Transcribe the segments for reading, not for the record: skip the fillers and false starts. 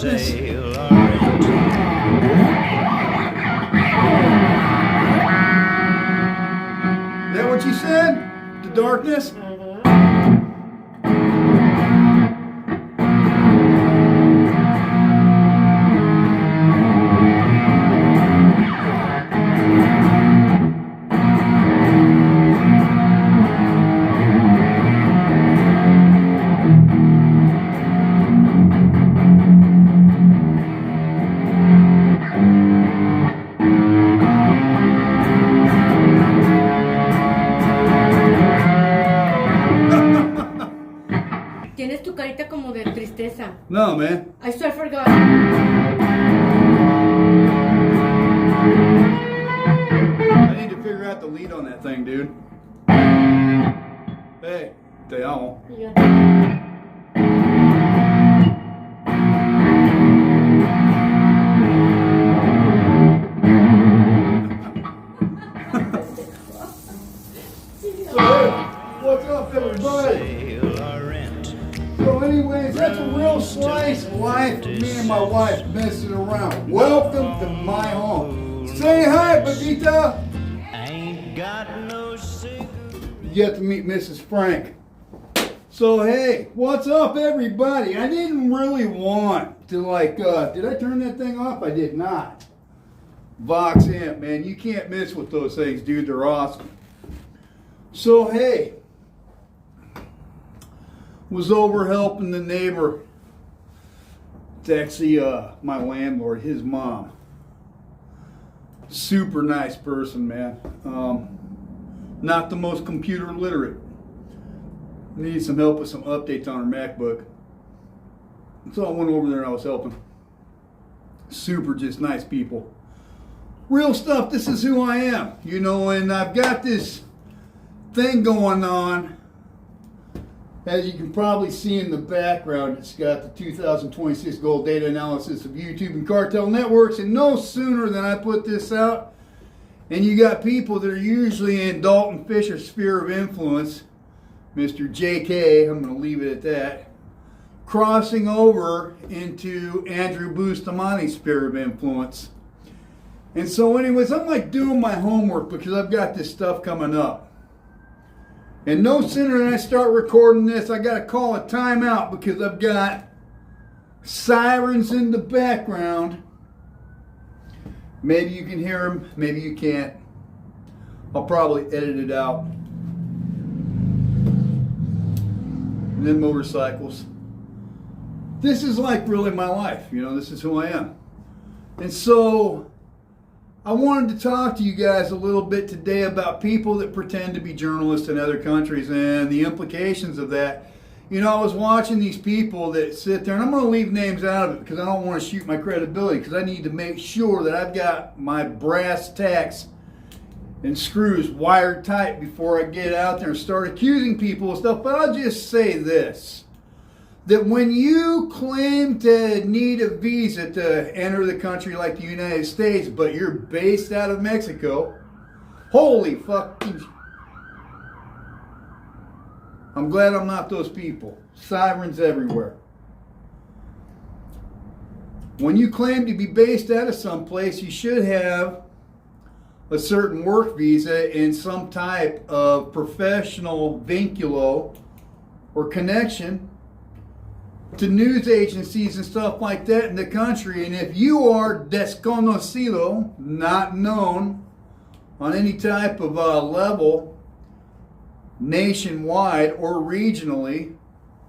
darkness. Sail around. Is that what you said? The darkness? Tienes tu carita como de tristeza. No, man. I swear for God. I need to figure out the lead on that thing, dude. Hey, te amo. So, hey, what's up, everybody? Sail around. So anyways, that's a real slice of life of me and my wife messing around. Welcome to my home. Say hi, Bagita. Ain't got no cigarette. You get to meet Mrs. Frank. So hey, what's up, everybody? I didn't really want to did I turn that thing off? I did not. Vox Amp, man, you can't miss with those things, dude. They're awesome. So hey, was over helping the neighbor. It's actually my landlord, his mom. Super nice person, man. Not the most computer literate. Needed some help with some updates on her MacBook. So I went over there and I was helping. Super just nice people. Real stuff, this is who I am. You know, and I've got this thing going on. As you can probably see in the background, it's got the 2026 goal data analysis of YouTube and cartel networks. And no sooner than I put this out, and you got people that are usually in Dalton Fisher's sphere of influence, Mr. JK, I'm going to leave it at that, crossing over into Andrew Bustamani's sphere of influence. And so anyways, I'm like doing my homework because I've got this stuff coming up. And no sooner than I start recording this, I got to call a timeout because I've got sirens in the background. Maybe you can hear them, maybe you can't. I'll probably edit it out. And then motorcycles. This is like really my life, you know, this is who I am. And so I wanted to talk to you guys a little bit today about people that pretend to be journalists in other countries and the implications of that. You know, I was watching these people that sit there, and I'm going to leave names out of it because I don't want to shoot my credibility, because I need to make sure that I've got my brass tacks and screws wired tight before I get out there and start accusing people of stuff. But I'll just say this, that when you claim to need a visa to enter the country like the United States, but you're based out of Mexico, holy fucking... I'm glad I'm not those people. Sirens everywhere. When you claim to be based out of someplace, you should have a certain work visa and some type of professional vinculo or connection to news agencies and stuff like that in the country. And if you are desconocido, not known on any type of level, nationwide or regionally,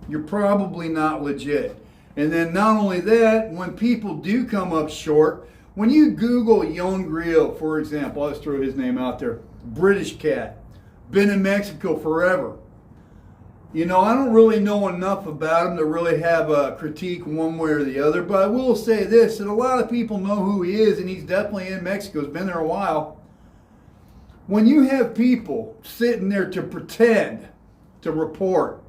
you're probably not legit. And then not only that, when people do come up short, when you Google Yon Grill, for example, I'll just throw his name out there, British cat, been in Mexico forever. You know, I don't really know enough about him to really have a critique one way or the other, but I will say this, that a lot of people know who he is, and he's definitely in Mexico, he's been there a while. When you have people sitting there to pretend to report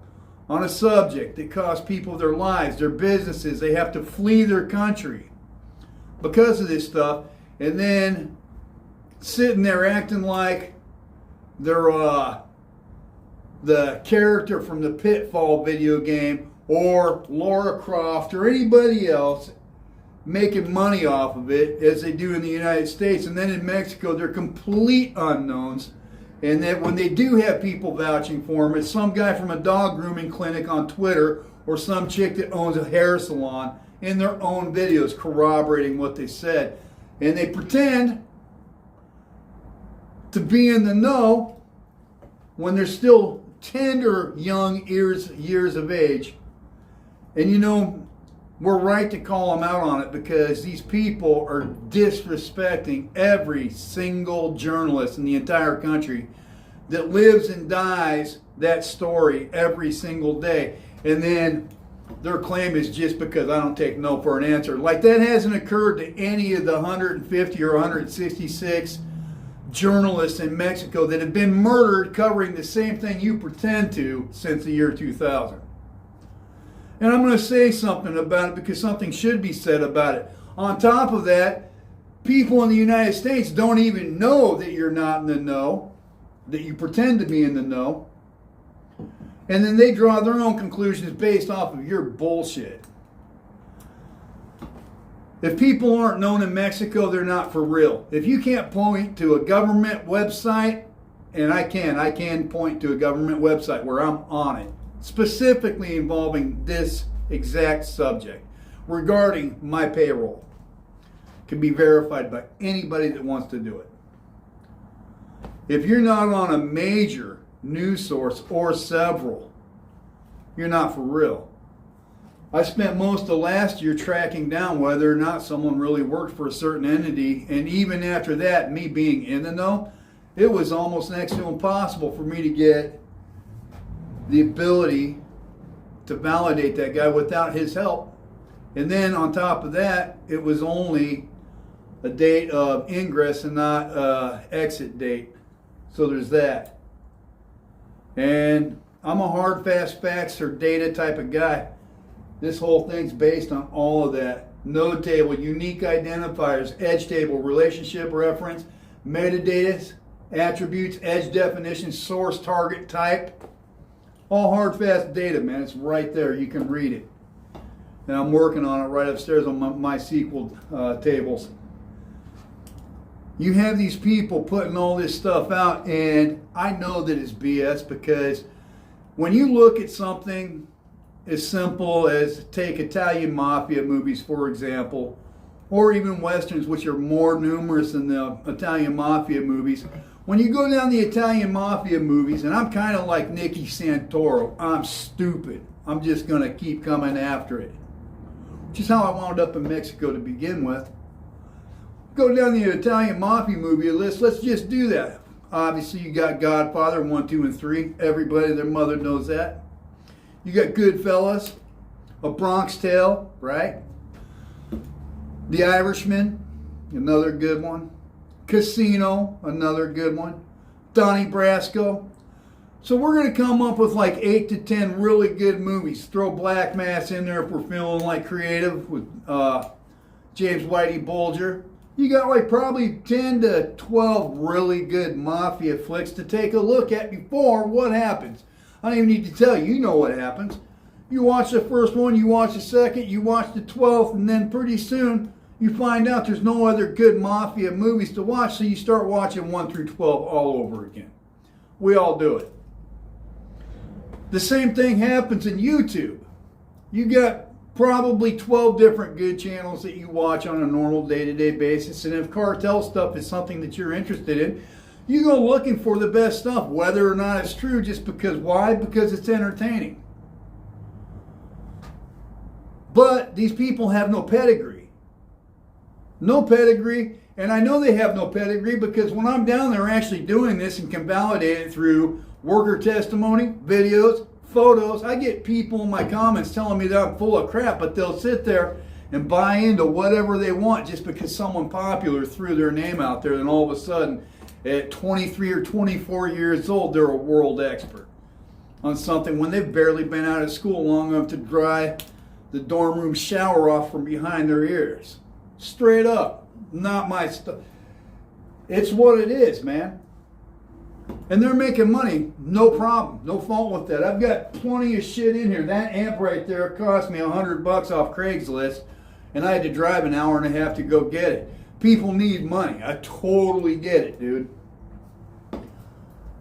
on a subject that costs people their lives, their businesses, they have to flee their country because of this stuff, and then sitting there acting like they're the character from the Pitfall video game or Lara Croft or anybody else, making money off of it as they do in the United States. And then in Mexico, they're complete unknowns. And that when they do have people vouching for them, it's some guy from a dog grooming clinic on Twitter or some chick that owns a hair salon in their own videos corroborating what they said. And they pretend to be in the know when they're still tender young years of age. And you know, we're right to call them out on it because these people are disrespecting every single journalist in the entire country that lives and dies that story every single day. And then their claim is just because I don't take no for an answer. Like that hasn't occurred to any of the 150 or 166 journalists in Mexico that have been murdered covering the same thing you pretend to since the year 2000. And I'm going to say something about it because something should be said about it. On top of that, people in the United States don't even know that you're not in the know, that you pretend to be in the know. And then they draw their own conclusions based off of your bullshit. If people aren't known in Mexico, they're not for real. If you can't point to a government website, and I can point to a government website where I'm on it, specifically involving this exact subject regarding my payroll. Can be verified by anybody that wants to do it. If you're not on a major news source or several, you're not for real. I spent most of last year tracking down whether or not someone really worked for a certain entity, and even after that, me being in the know, it was almost next to impossible for me to get the ability to validate that guy without his help. And then on top of that, it was only a date of ingress and not exit date. So there's that. And I'm a hard, fast facts or data type of guy. This whole thing's based on all of that. Node table, unique identifiers, edge table, relationship reference, metadata, attributes, edge definition, source, target, type. All hard, fast data, man. It's right there. You can read it. And I'm working on it right upstairs on my MySQL tables. You have these people putting all this stuff out, and I know that it's BS because when you look at something as simple as take Italian mafia movies, for example, or even Westerns, which are more numerous than the Italian mafia movies, when you go down the Italian mafia movies, and I'm kind of like Nicky Santoro, I'm stupid. I'm just going to keep coming after it. Which is how I wound up in Mexico to begin with. Go down the Italian mafia movie list, let's just do that. Obviously, you got Godfather 1, 2, and 3. Everybody, their mother knows that. You got Goodfellas, A Bronx Tale, right? The Irishman, another good one. Casino, another good one. Donnie Brasco. So we're going to come up with like 8 to 10 really good movies. Throw Black Mass in there if we're feeling like creative with James Whitey Bulger. You got like probably 10 to 12 really good mafia flicks to take a look at before what happens. I don't even need to tell you, you know what happens. You watch the first one, you watch the second, you watch the 12th, and then pretty soon you find out there's no other good mafia movies to watch, so you start watching 1 through 12 all over again. We all do it. The same thing happens in YouTube. You got probably 12 different good channels that you watch on a normal day-to-day basis, and if cartel stuff is something that you're interested in, you go looking for the best stuff, whether or not it's true, just because. Why? Because it's entertaining. But these people have no pedigree. No pedigree, and I know they have no pedigree because when I'm down there actually doing this and can validate it through worker testimony, videos, photos, I get people in my comments telling me that I'm full of crap, but they'll sit there and buy into whatever they want just because someone popular threw their name out there, and all of a sudden at 23 or 24 years old, they're a world expert on something when they've barely been out of school long enough to dry the dorm room shower off from behind their ears. Straight up, not my stuff. It's what it is, man. And they're making money, no problem, no fault with that. I've got plenty of shit in here. That amp right there cost me $100 off Craigslist, and I had to drive an hour and a half to go get it. People need money. I totally get it, dude.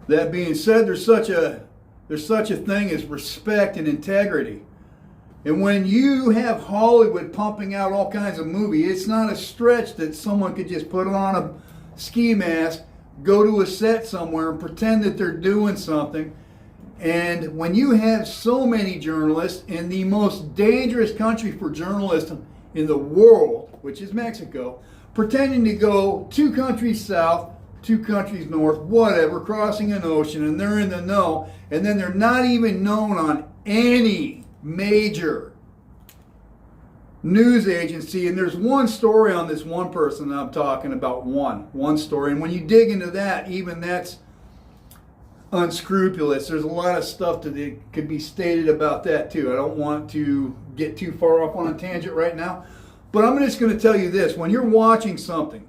That being said, there's such a thing as respect and integrity. And when you have Hollywood pumping out all kinds of movies, it's not a stretch that someone could just put on a ski mask, go to a set somewhere and pretend that they're doing something. And when you have so many journalists in the most dangerous country for journalism in the world, which is Mexico, pretending to go 2 countries south, 2 countries north, whatever, crossing an ocean, and they're in the know, and then they're not even known on any major news agency. And there's one story on this one person that I'm talking about, one story. And when you dig into that, even that's unscrupulous. There's a lot of stuff that could be stated about that too. I don't want to get too far off on a tangent right now, but I'm just going to tell you this. When you're watching something,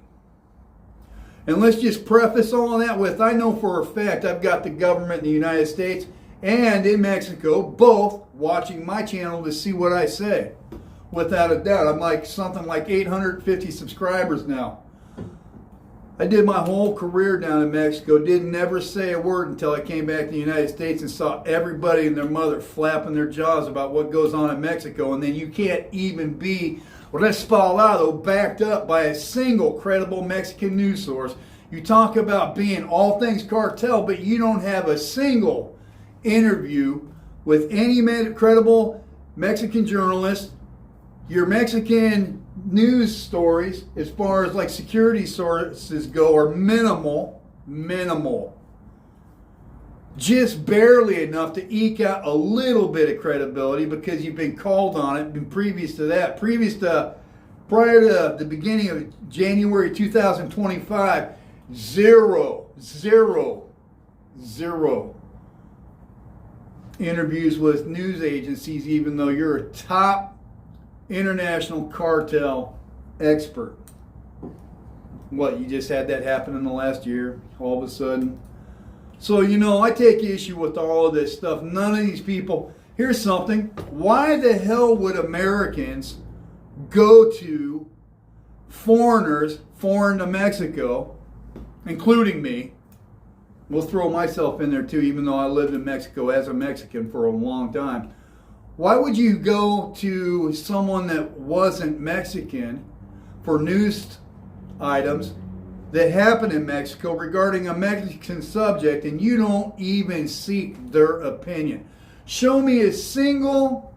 and let's just preface all of that with, I know for a fact I've got the government in the United States and in Mexico both watching my channel to see what I say. Without a doubt. I'm like something like 850 subscribers now. I did my whole career down in Mexico, didn't never say a word until I came back to the United States and saw everybody and their mother flapping their jaws about what goes on in Mexico. And then you can't even be respaldado, backed up by a single credible Mexican news source. You talk about being all things cartel, but you don't have a single interview with any credible Mexican journalist. Your Mexican news stories, as far as like security sources go, are minimal. Just barely enough to eke out a little bit of credibility because you've been called on it. And previous to that, prior to the beginning of January 2025, zero interviews with news agencies, even though you're a top international cartel expert. What, you just had that happen in the last year, all of a sudden? So, I take issue with all of this stuff. None of these people, here's something. Why the hell would Americans go to foreigners, foreign to Mexico, including me? We'll throw myself in there too, even though I lived in Mexico as a Mexican for a long time. Why would you go to someone that wasn't Mexican for news items that happen in Mexico regarding a Mexican subject, and you don't even seek their opinion? Show me a single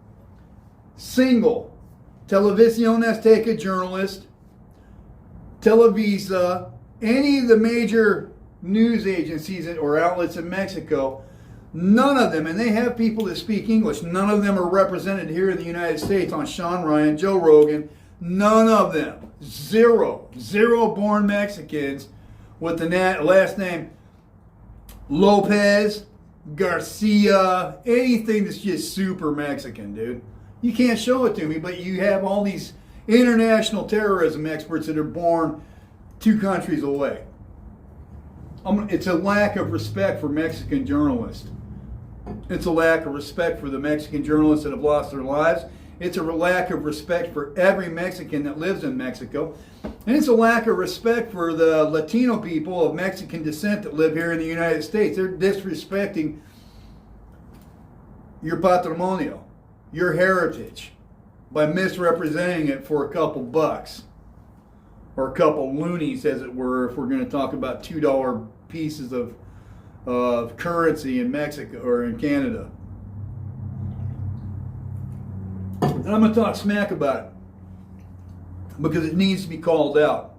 Televisión Azteca journalist, Televisa, any of the major news agencies or outlets in Mexico. None of them, and they have people that speak English, none of them are represented here in the United States on Sean Ryan, Joe Rogan. None of them. Zero born Mexicans with the last name Lopez, Garcia, anything that's just super Mexican, dude. You can't show it to me, but you have all these international terrorism experts that are born 2 countries away. It's a lack of respect for Mexican journalists. It's a lack of respect for the Mexican journalists that have lost their lives. It's a lack of respect for every Mexican that lives in Mexico. And it's a lack of respect for the Latino people of Mexican descent that live here in the United States. They're disrespecting your patrimonio, your heritage, by misrepresenting it for a couple bucks. Or a couple loonies, as it were, if we're going to talk about $2 pieces of currency in Mexico or in Canada. And I'm going to talk smack about it because it needs to be called out.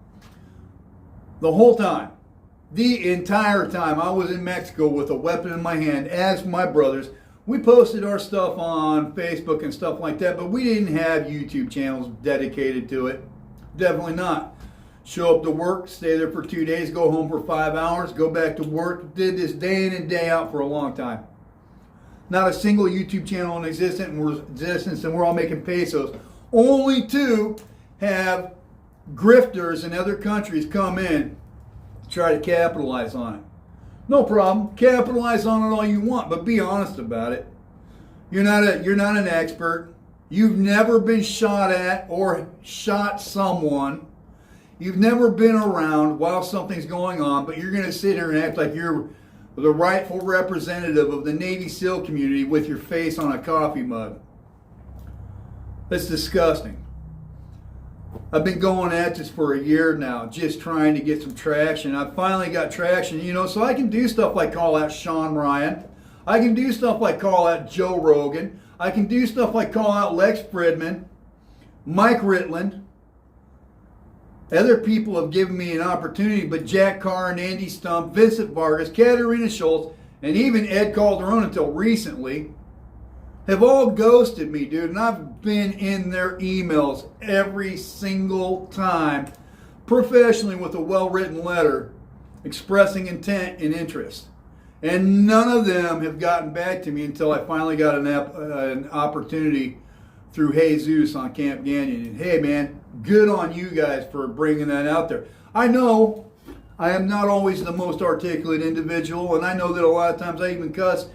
The whole time, the entire time I was in Mexico with a weapon in my hand, as my brothers, we posted our stuff on Facebook and stuff like that, but we didn't have YouTube channels dedicated to it. Definitely not. Show up to work, stay there for 2 days, go home for 5 hours, go back to work. Did this day in and day out for a long time. Not a single YouTube channel in existence, and we're all making pesos. Only to have grifters in other countries come in, try to capitalize on it. No problem. Capitalize on it all you want, but be honest about it. You're not an expert. You've never been shot at or shot someone. You've never been around while something's going on, but you're going to sit here and act like you're the rightful representative of the Navy SEAL community with your face on a coffee mug. That's disgusting. I've been going at this for a year now, just trying to get some traction. I finally got traction, so I can do stuff like call out Sean Ryan. I can do stuff like call out Joe Rogan. I can do stuff like call out Lex Fridman, Mike Ritland. Other people have given me an opportunity, but Jack Carr and Andy Stump, Vincent Vargas, Katerina Schultz, and even Ed Calderon until recently have all ghosted me, dude. And I've been in their emails every single time, professionally with a well-written letter expressing intent and interest. And none of them have gotten back to me until I finally got an opportunity through Jesus on Camp Canyon. And hey, man, good on you guys for bringing that out there. I know I am not always the most articulate individual, and I know that a lot of times I even cuss.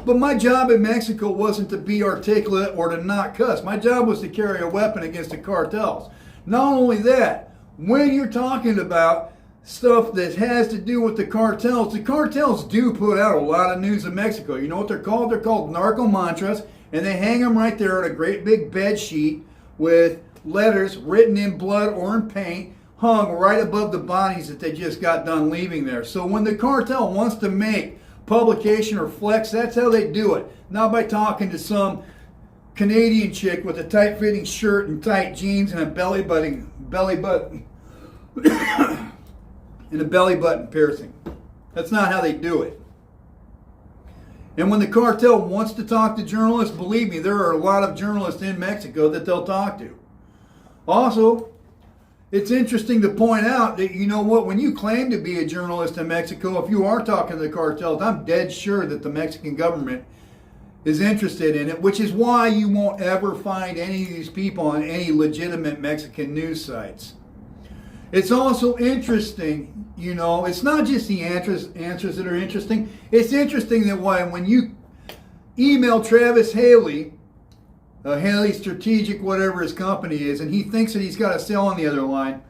But my job in Mexico wasn't to be articulate or to not cuss. My job was to carry a weapon against the cartels. Not only that, when you're talking about stuff that has to do with the cartels do put out a lot of news in Mexico. You know what they're called? They're called narco mantras, and they hang them right there on a great big bed sheet with letters written in blood or in paint hung right above the bodies that they just got done leaving there. So when the cartel wants to make publication or flex, that's how they do it. Not by talking to some Canadian chick with a tight-fitting shirt and tight jeans and a belly button and a belly button piercing. That's not how they do it. And when the cartel wants to talk to journalists, believe me, there are a lot of journalists in Mexico that they'll talk to. Also, it's interesting to point out that, you know what, when you claim to be a journalist in Mexico, if you are talking to the cartels, I'm dead sure that the Mexican government is interested in it, which is why you won't ever find any of these people on any legitimate Mexican news sites. It's also interesting, it's not just the answers that are interesting. It's interesting that when you email Travis Haley, Haley Strategic, whatever his company is, and he thinks that he's got a cell on the other line,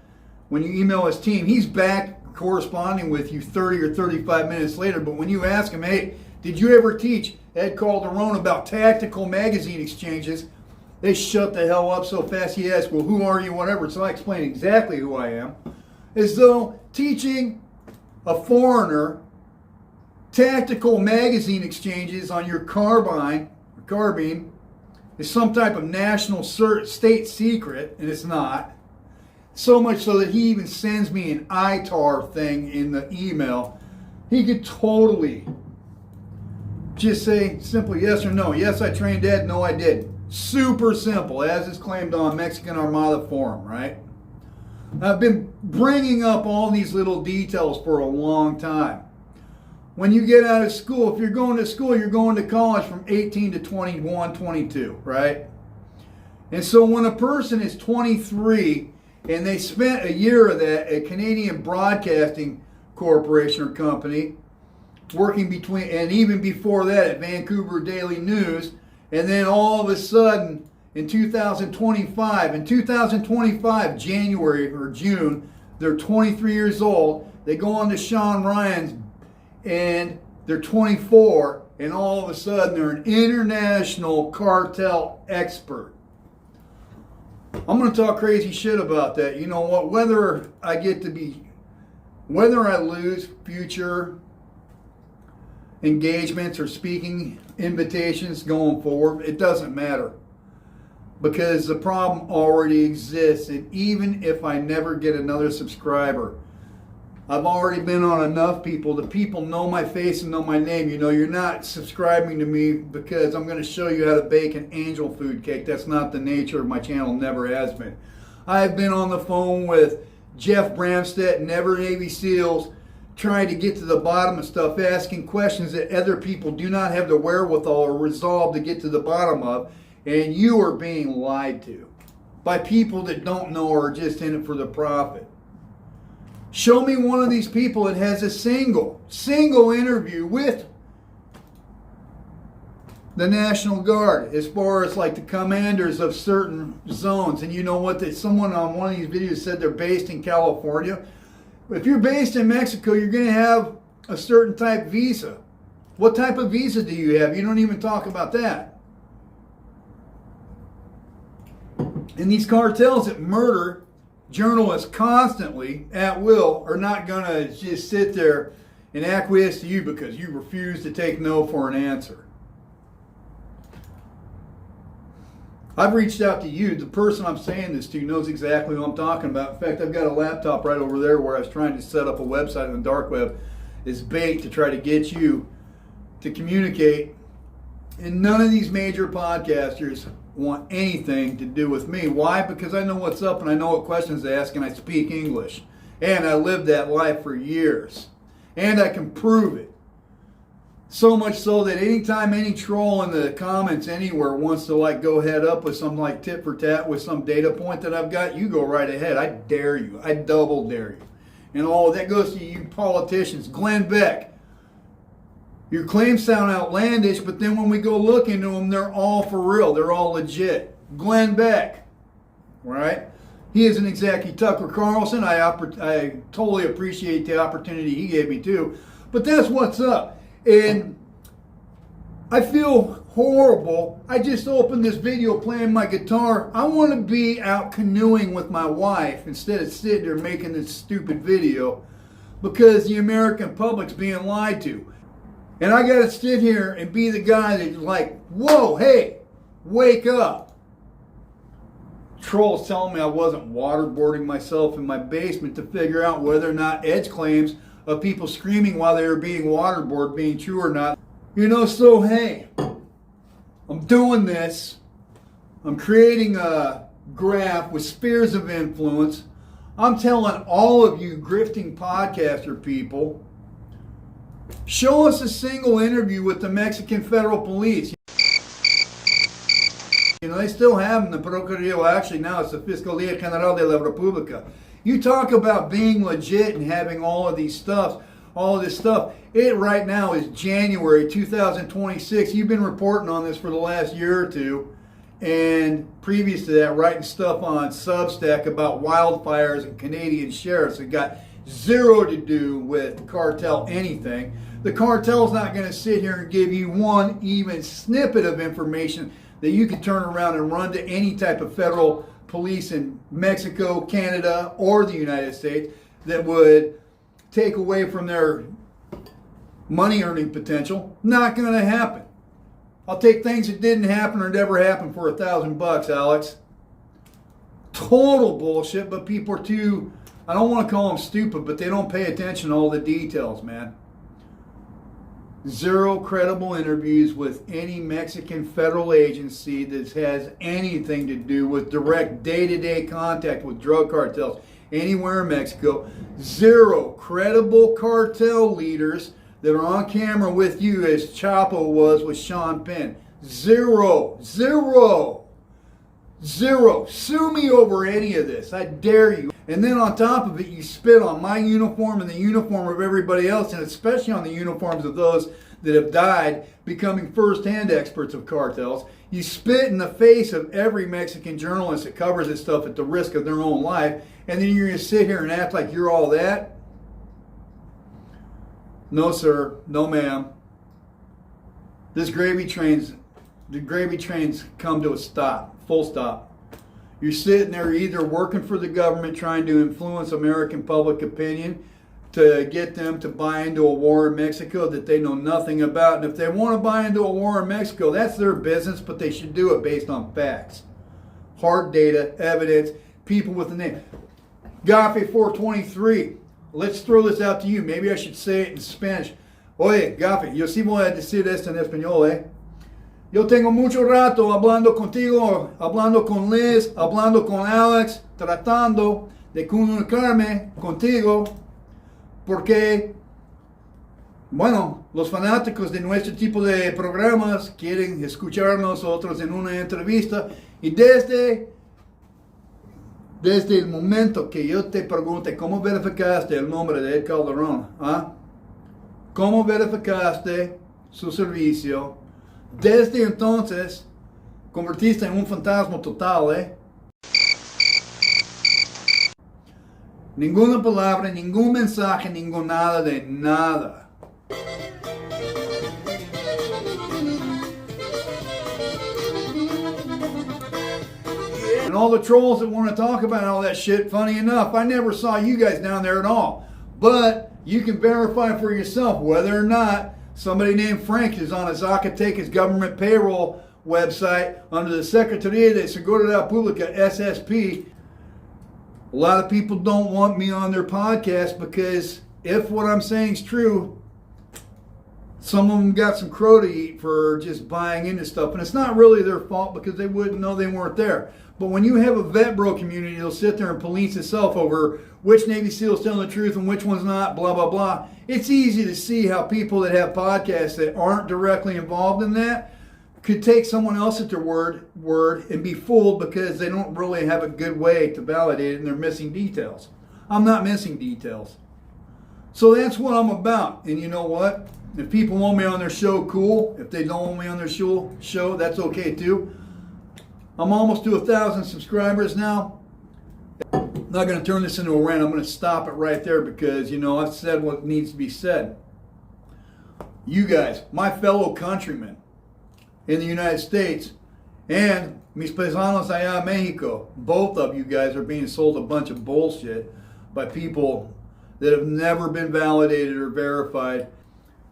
when you email his team, he's back corresponding with you 30 or 35 minutes later. But when you ask him, hey, did you ever teach Ed Calderon about tactical magazine exchanges? They shut the hell up so fast. He asked, well, who are you, whatever. So I explained exactly who I am. As though teaching a foreigner tactical magazine exchanges on your carbine is some type of national state secret, and it's not. So much so that he even sends me an ITAR thing in the email. He could totally just say simply yes or no. Yes, I trained Ed. No, I didn't. Super simple, as is claimed on Mexican Armada Forum, right? I've been bringing up all these little details for a long time. When you get out of school, if you're going to school, you're going to college from 18 to 21, 22, right? And so when a person is 23 and they spent a year of that at Canadian Broadcasting Corporation or company, working between, and even before that at Vancouver Daily News, and then all of a sudden in 2025, January or June, they're 23 years old, they go on to Sean Ryan's and they're 24, and all of a sudden they're an international cartel expert. I'm going to talk crazy shit about that. You know what? Whether I lose future engagements or speaking invitations going forward, it doesn't matter. Because the problem already exists. And even if I never get another subscriber, I've already been on enough people. The people know my face and know my name. You're not subscribing to me because I'm going to show you how to bake an angel food cake. That's not the nature of my channel. Never has been. I've been on the phone with Jeff Bramstedt, Never Navy SEALs, trying to get to the bottom of stuff, asking questions that other people do not have the wherewithal or resolve to get to the bottom of. And you are being lied to by people that don't know or are just in it for the profit. Show me one of these people that has a single interview with the National Guard, as far as like the commanders of certain zones. And you know what? That someone on one of these videos said they're based in California. If you're based in Mexico, you're going to have a certain type visa. What type of visa do you have? You don't even talk about that. And these cartels that murder journalists constantly at will are not going to just sit there and acquiesce to you because you refuse to take no for an answer. I've reached out to you. The person I'm saying this to knows exactly what I'm talking about. In fact, I've got a laptop right over there where I was trying to set up a website on the dark web as bait to try to get you to communicate. And none of these major podcasters want anything to do with me. Why? Because I know what's up and I know what questions to ask and I speak English. And I lived that life for years. And I can prove it. So much so that anytime any troll in the comments anywhere wants to like go head up with some like tit for tat with some data point that I've got, you go right ahead. I dare you. I double dare you. And all that goes to you politicians. Glenn Beck. Your claims sound outlandish, but then when we go look into them, they're all for real. They're all legit. Glenn Beck. Right? He isn't exactly Tucker Carlson. I totally appreciate the opportunity he gave me too. But that's what's up. And I feel horrible. I just opened this video playing my guitar. I want to be out canoeing with my wife instead of sitting there making this stupid video because the American public's being lied to. And I got to sit here and be the guy that's like, whoa, hey, wake up. Trolls telling me I wasn't waterboarding myself in my basement to figure out whether or not Ed's claims of people screaming while they were being waterboarded being true or not. You know, so hey, I'm doing this. I'm creating a graph with spheres of influence. I'm telling all of you grifting podcaster people, show us a single interview with the Mexican federal police. You know, they still have them, the Procuraduría. Actually, now it's the Fiscalía General de la República. You talk about being legit and having all of this stuff. It right now is January 2026. You've been reporting on this for the last year or two. And previous to that, writing stuff on Substack about wildfires and Canadian sheriffs. It got zero to do with the cartel anything. The cartel's not going to sit here and give you one even snippet of information that you can turn around and run to any type of federal police in Mexico, Canada, or the United States that would take away from their money earning potential. Not going to happen. I'll take things that didn't happen or never happened for $1,000, Alex. Total bullshit, but people are too, I don't want to call them stupid, but they don't pay attention to all the details, man. Zero credible interviews with any Mexican federal agency that has anything to do with direct day-to-day contact with drug cartels anywhere in Mexico. Zero credible cartel leaders that are on camera with you as Chapo was with Sean Penn. Zero. Zero. Zero. Sue me over any of this. I dare you. And then on top of it, you spit on my uniform and the uniform of everybody else, and especially on the uniforms of those that have died becoming first-hand experts of cartels. You spit in the face of every Mexican journalist that covers this stuff at the risk of their own life, and then you're going to sit here and act like you're all that? No, sir. No, ma'am. The gravy trains come to a stop. Full stop. You're sitting there either working for the government trying to influence American public opinion to get them to buy into a war in Mexico that they know nothing about. And if they want to buy into a war in Mexico, that's their business, but they should do it based on facts. Hard data, evidence, people with a name. Gafe 423. Let's throw this out to you. Maybe I should say it in Spanish. Oye, Gafe, yo sí voy a decir esto en español, eh. Yo tengo mucho rato hablando contigo, hablando con Liz, hablando con Alex, tratando de comunicarme contigo, porque, bueno, los fanáticos de nuestro tipo de programas quieren escucharnos otros en una entrevista, y desde el momento que yo te pregunte cómo verificaste el nombre de Ed Calderón, ¿ah? ¿Cómo verificaste su servicio Desde entonces, convertiste en un fantasma total, ¿eh? Ninguna palabra, ningún mensaje, ningún nada de nada. And all the trolls that want to talk about all that shit, funny enough, I never saw you guys down there at all. But you can verify for yourself whether or not somebody named Frank is on a Zacatecas government payroll website under the Secretaría de Seguridad Pública, SSP. A lot of people don't want me on their podcast because if what I'm saying is true, some of them got some crow to eat for just buying into stuff. And it's not really their fault because they wouldn't know they weren't there. But when you have a vet bro community that'll sit there and police itself over which Navy SEAL is telling the truth and which one's not, blah, blah, blah, it's easy to see how people that have podcasts that aren't directly involved in that could take someone else at their word and be fooled because they don't really have a good way to validate it and they're missing details. I'm not missing details. So that's what I'm about. And you know what? If people want me on their show, cool. If they don't want me on their show, that's okay too. I'm almost to 1,000 subscribers now. I'm not going to turn this into a rant. I'm going to stop it right there because, you know, I've said what needs to be said. You guys, my fellow countrymen in the United States and mis paisanos allá en Mexico, both of you guys are being sold a bunch of bullshit by people that have never been validated or verified.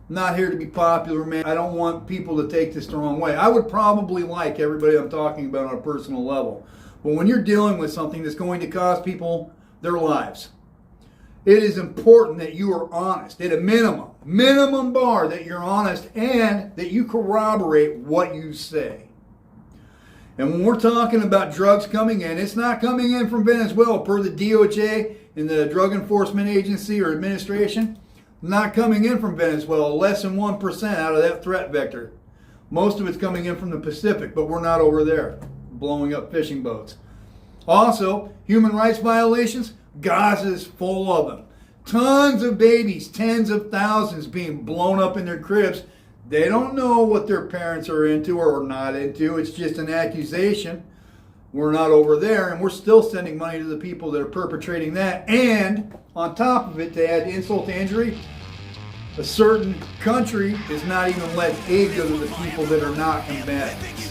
I'm not here to be popular, man. I don't want people to take this the wrong way. I would probably like everybody I'm talking about on a personal level. But when you're dealing with something that's going to cost people their lives, it is important that you are honest at a minimum bar, that you're honest and that you corroborate what you say. And when we're talking about drugs coming in, it's not coming in from Venezuela per the DOJ and the Drug Enforcement Agency or administration. Not coming in from Venezuela, less than 1% out of that threat vector. Most of it's coming in from the Pacific, but we're not over there blowing up fishing boats. Also, human rights violations, Gaza is full of them. Tons of babies, tens of thousands being blown up in their cribs. They don't know what their parents are into or not into. It's just an accusation. We're not over there, and we're still sending money to the people that are perpetrating that. And on top of it, to add insult to injury, a certain country is not even letting aid go to the people that are not combatants.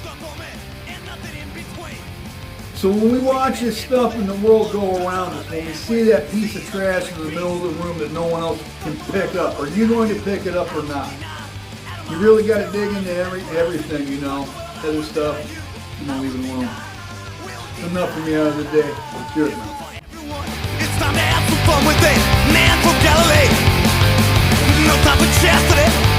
So when we watch this stuff in the world go around us, when we see that piece of trash in the middle of the room that no one else can pick up, are you going to pick it up or not? You really got to dig into everything, you know, other stuff. I'm going to leave it alone. Enough for me out of the day. Cheers, man. It's time to have some fun with it. Man from Galilee. No time for chastity.